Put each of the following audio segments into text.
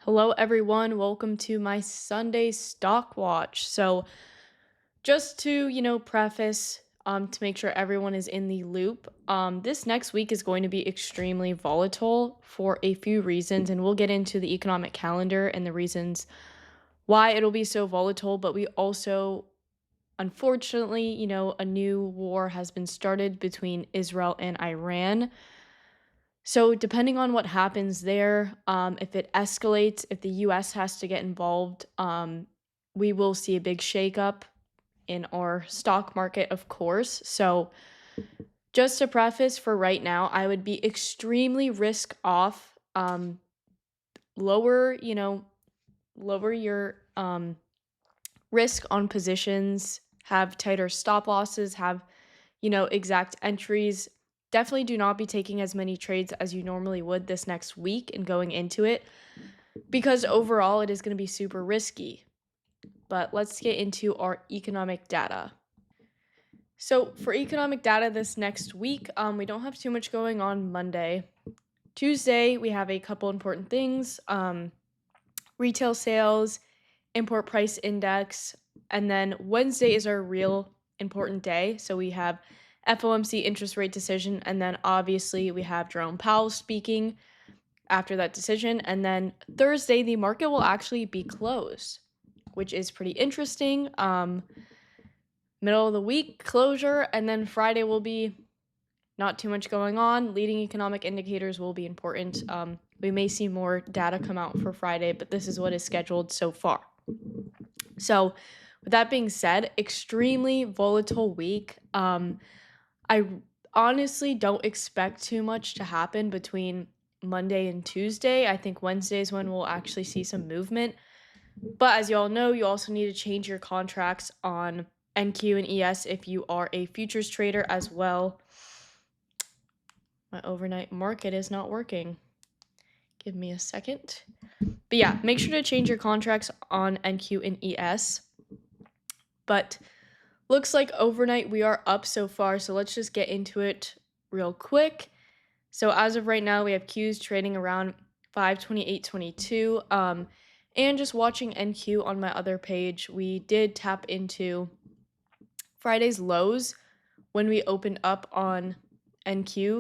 Hello, everyone. Welcome to my Sunday stock watch. Just to, preface, to make sure everyone is in the loop, this next week is going to be extremely volatile for a few reasons, and we'll get into the economic calendar and the reasons why it'll be so volatile. But we also, unfortunately, a new war has been started between Israel and Iran. So, depending on what happens there, if it escalates, if the US has to get involved, we will see a big shakeup in our stock market, of course. So, just to preface for right now, I would be extremely risk off. Lower, lower your risk on positions, have tighter stop losses, have exact entries. Definitely do not be taking as many trades as you normally would this next week and going into it because overall it is going to be super risky. But let's get into our economic data. So, for economic data this next week, we don't have too much going on Monday. Tuesday, we have a couple important things retail sales, import price index, and then Wednesday is our real important day. So we have FOMC interest rate decision, and then obviously we have Jerome Powell speaking after that decision. And then Thursday, the market will actually be closed, which is pretty interesting. Middle of the week closure, and then Friday will be not too much going on. Leading economic indicators will be important. We may see more data come out for Friday, but this is what is scheduled so far. So, with that being said, extremely volatile week. I honestly don't expect too much to happen between Monday and Tuesday. I think Wednesday is when we'll actually see some movement. But as you all know, you also need to change your contracts on NQ and ES if you are a futures trader as well. My overnight market is not working. Give me a second. But yeah, make sure to change your contracts on NQ and ES. But looks like overnight we are up so far, so let's just get into it real quick. So as of right now, we have Qs trading around 528.22. And just watching NQ on my other page, we did tap into Friday's lows when we opened up on Friday's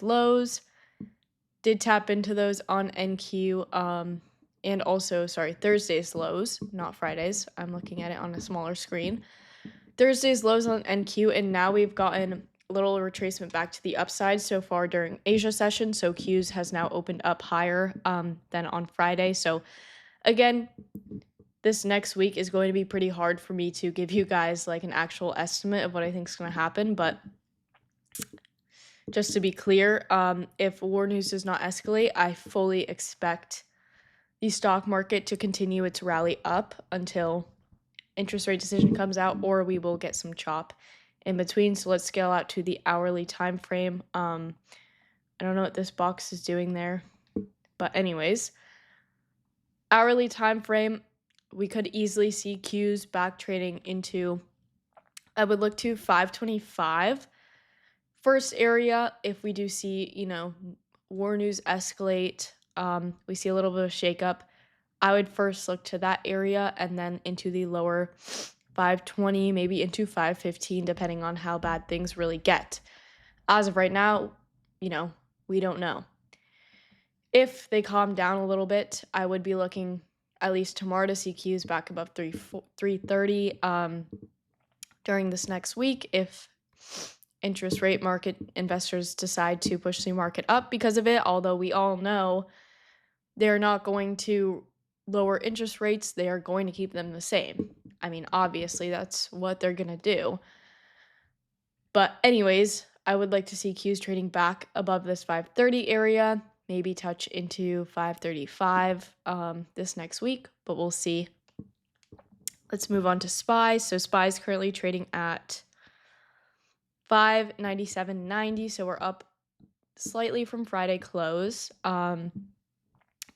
lows. Did tap into those on NQ. And also, Thursday's lows, not Friday's. I'm looking at it on a smaller screen. Thursday's lows on NQ, and now we've gotten a little retracement back to the upside so far during Asia session. So Qs has now opened up higher than on Friday. So again, this next week is going to be pretty hard for me to give you guys like an actual estimate of what I think is going to happen. But just to be clear, if war news does not escalate, I fully expect the stock market to continue its rally up until interest rate decision comes out, or we will get some chop in between. So let's scale out to the hourly time frame. I don't know what this box is doing there, but anyways, hourly time frame, we could easily see Qs back trading into, I would look to 525 first area. If we do see, war news escalate, we see a little bit of shakeup, I would first look to that area and then into the lower 520, maybe into 515, depending on how bad things really get. As of right now, we don't know. If they calm down a little bit, I would be looking at least tomorrow to see Qs back above 330 during this next week if interest rate market investors decide to push the market up because of it, although we all know they're not going to lower interest rates, they are going to keep them the same. I mean, obviously, that's what they're going to do. But anyways, I would like to see Qs trading back above this 530 area, maybe touch into 535 this next week, but we'll see. Let's move on to SPY. So SPY is currently trading at 597.90, so we're up slightly from Friday close.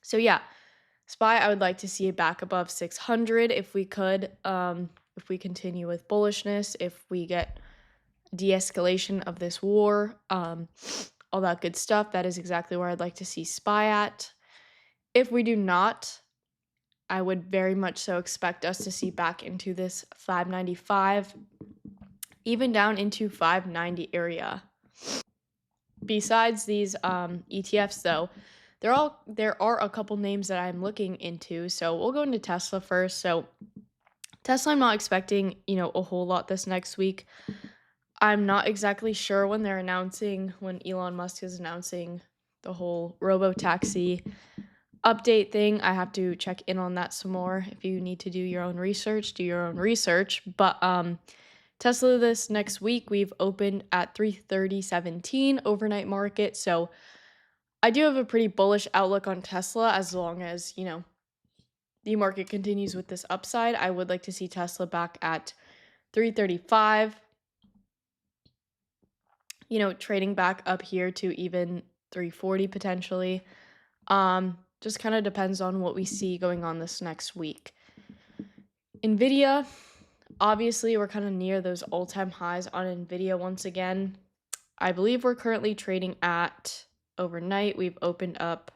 So yeah, SPY, I would like to see it back above 600 if we could, if we continue with bullishness, if we get de-escalation of this war. all that good stuff. That is exactly where I'd like to see SPY at. If we do not, I would very much so expect us to see back into this 595, even down into 590 area. Besides these ETFs, though, there are a couple names that I'm looking into. So we'll go into Tesla first. So Tesla, I'm not expecting, a whole lot this next week. I'm not exactly sure when Elon Musk is announcing the whole robo-taxi update thing. I have to check in on that some more. If you need to do your own research, do your own research. But Tesla this next week, we've opened at 330.17 overnight market. So I do have a pretty bullish outlook on Tesla as long as, the market continues with this upside. I would like to see Tesla back at 335, trading back up here to even 340 potentially. Just kind of depends on what we see going on this next week. Nvidia, obviously, we're kind of near those all-time highs on Nvidia once again. I believe we're currently trading at overnight. We've opened up,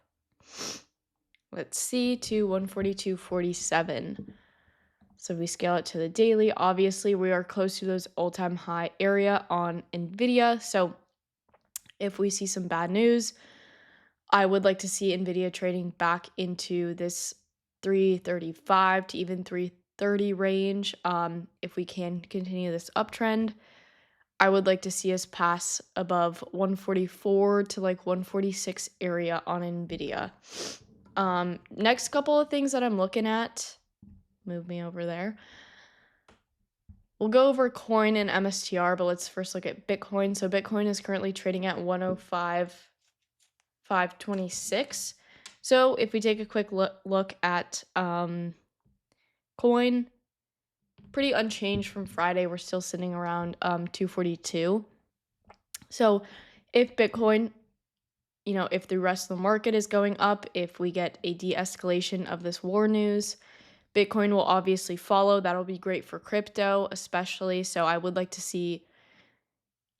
let's see, to 142.47. So if we scale it to the daily, obviously we are close to those all-time high area on Nvidia. So if we see some bad news, I would like to see Nvidia trading back into this 335 to even 330 range. If we can continue this uptrend, I would like to see us pass above 144 to like 146 area on Nvidia. Next couple of things that I'm looking at, move me over there. We'll go over coin and MSTR, but let's first look at Bitcoin. So Bitcoin is currently trading at 105,526. So if we take a quick look at coin, pretty unchanged from Friday. We're still sitting around 242. So if Bitcoin, if the rest of the market is going up, if we get a de-escalation of this war news, Bitcoin will obviously follow. That'll be great for crypto, especially. So I would like to see,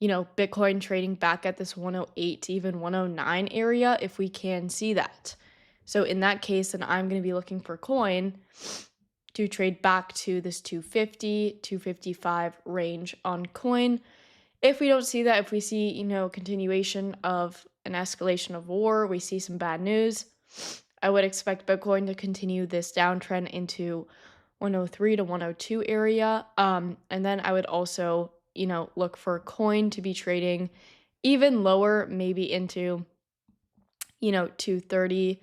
Bitcoin trading back at this 108 to even 109 area if we can see that. So in that case, then I'm going to be looking for coin to trade back to this 250, 255 range on coin. If we don't see that, if we see, continuation of an escalation of war, we see some bad news, I would expect Bitcoin to continue this downtrend into 103 to 102 area. And then I would also, look for coin to be trading even lower, maybe into, 230,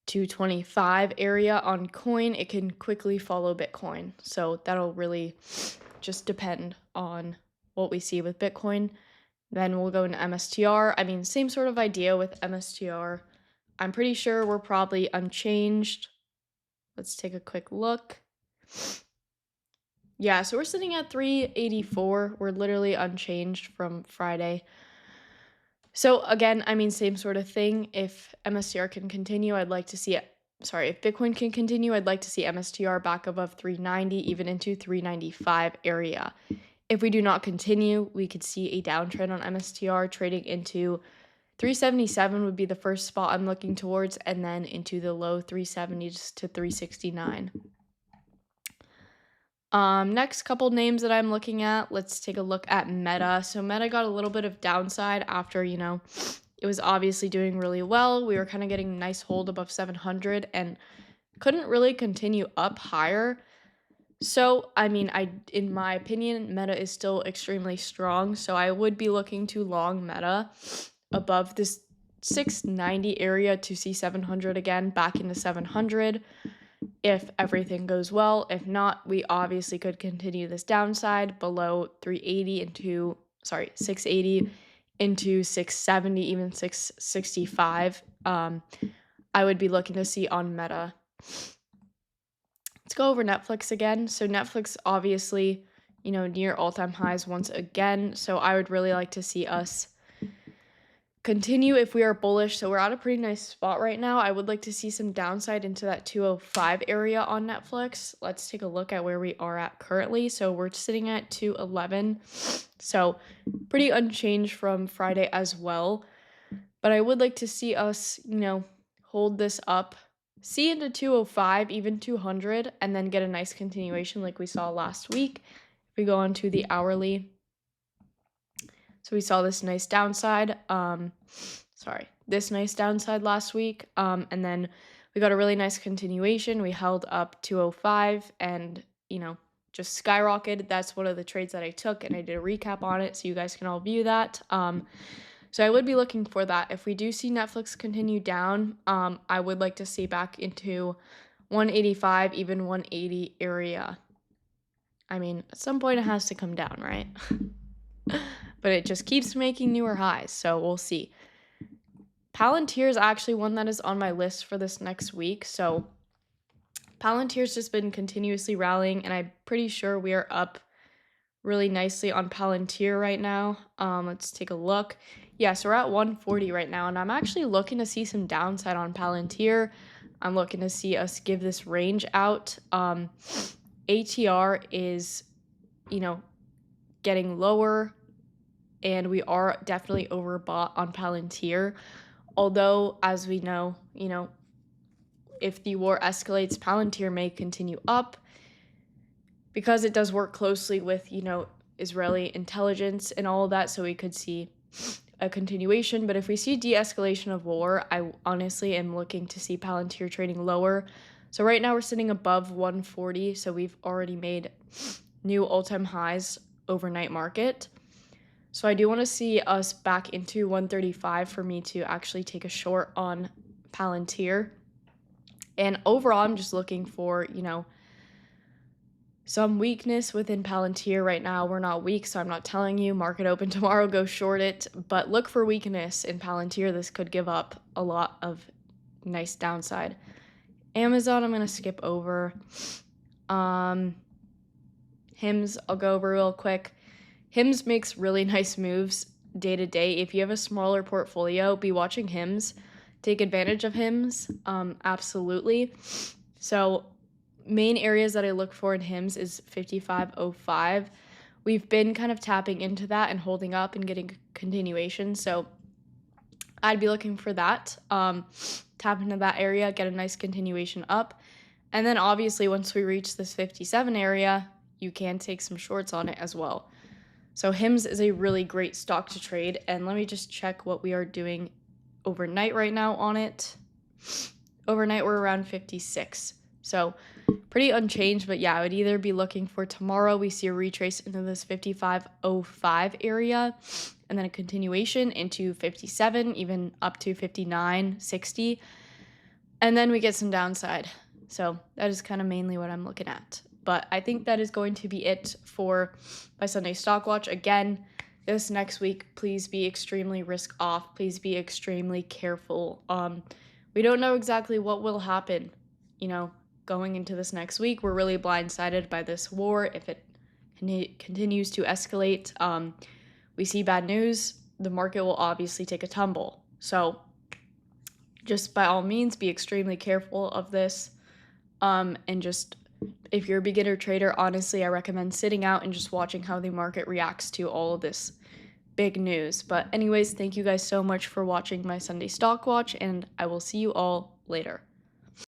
225 area on coin. It can quickly follow Bitcoin. So that'll really just depend on what we see with Bitcoin. Then we'll go into MSTR. I mean, same sort of idea with MSTR. I'm pretty sure we're probably unchanged. Let's take a quick look. Yeah, so we're sitting at 384. We're literally unchanged from Friday. So again, I mean, same sort of thing. If MSTR can continue, I'd like to see it. Sorry, if Bitcoin can continue, I'd like to see MSTR back above 390, even into 395 area. If we do not continue, we could see a downtrend on MSTR trading into 377 would be the first spot I'm looking towards, and then into the low 370s to 369. Next couple names that I'm looking at, let's take a look at Meta. So Meta got a little bit of downside after, it was obviously doing really well. We were kind of getting a nice hold above 700 and couldn't really continue up higher. So, I mean, in my opinion, Meta is still extremely strong. So I would be looking to long Meta above this 690 area to see 700 again, back into 700 if everything goes well. If not, we obviously could continue this downside below 680 into 670, even 665. I would be looking to see on Meta. Let's go over Netflix again. So Netflix obviously, near all-time highs once again. So I would really like to see us continue if we are bullish. So we're at a pretty nice spot right now. I would like to see some downside into that 205 area on Netflix. Let's take a look at where we are at currently. So we're sitting at 211. So pretty unchanged from Friday as well. But I would like to see us, hold this up, see into 205, even 200, and then get a nice continuation like we saw last week. If we go on to the hourly, so we saw this nice downside, this nice downside last week, and then we got a really nice continuation. We held up 205 and, just skyrocketed. That's one of the trades that I took, and I did a recap on it, so you guys can all view that. So I would be looking for that. If we do see Netflix continue down, I would like to see back into 185, even 180 area. I mean, at some point it has to come down, right? But it just keeps making newer highs, so we'll see. Palantir is actually one that is on my list for this next week. So Palantir's just been continuously rallying, and I'm pretty sure we are up really nicely on Palantir right now. Let's take a look. Yeah, so we're at 140 right now, and I'm actually looking to see some downside on Palantir. I'm looking to see us give this range out. ATR is, getting lower, and we are definitely overbought on Palantir. Although, as we know, if the war escalates, Palantir may continue up because it does work closely with, Israeli intelligence and all of that, so we could see a continuation. But if we see de-escalation of war, I honestly am looking to see Palantir trading lower. So right now we're sitting above 140, so we've already made new all-time highs overnight market. So I do want to see us back into 135 for me to actually take a short on Palantir. And overall, I'm just looking for, some weakness within Palantir right now. We're not weak, so I'm not telling you market open tomorrow, go short it, but look for weakness in Palantir. This could give up a lot of nice downside. Amazon, I'm going to skip over. HIMS, I'll go over real quick. HIMS makes really nice moves day to day. If you have a smaller portfolio, be watching HIMS. Take advantage of HIMS, absolutely. So main areas that I look for in HIMS is 55.05. We've been kind of tapping into that and holding up and getting continuation. So I'd be looking for that. Tap into that area, get a nice continuation up. And then obviously once we reach this 57 area, you can take some shorts on it as well. So HIMS is a really great stock to trade. And let me just check what we are doing overnight right now on it. Overnight, we're around 56. So pretty unchanged, but yeah, I would either be looking for tomorrow, we see a retrace into this 55.05 area, and then a continuation into 57, even up to 59.60, and then we get some downside. So that is kind of mainly what I'm looking at. But I think that is going to be it for my Sunday Stock Watch. Again, this next week, please be extremely risk off. Please be extremely careful. We don't know exactly what will happen, going into this next week. We're really blindsided by this war. If it continues to escalate, we see bad news, the market will obviously take a tumble. So just by all means, be extremely careful of this. And just, if you're a beginner trader, honestly, I recommend sitting out and just watching how the market reacts to all of this big news. But anyways, thank you guys so much for watching my Sunday Stock Watch, and I will see you all later.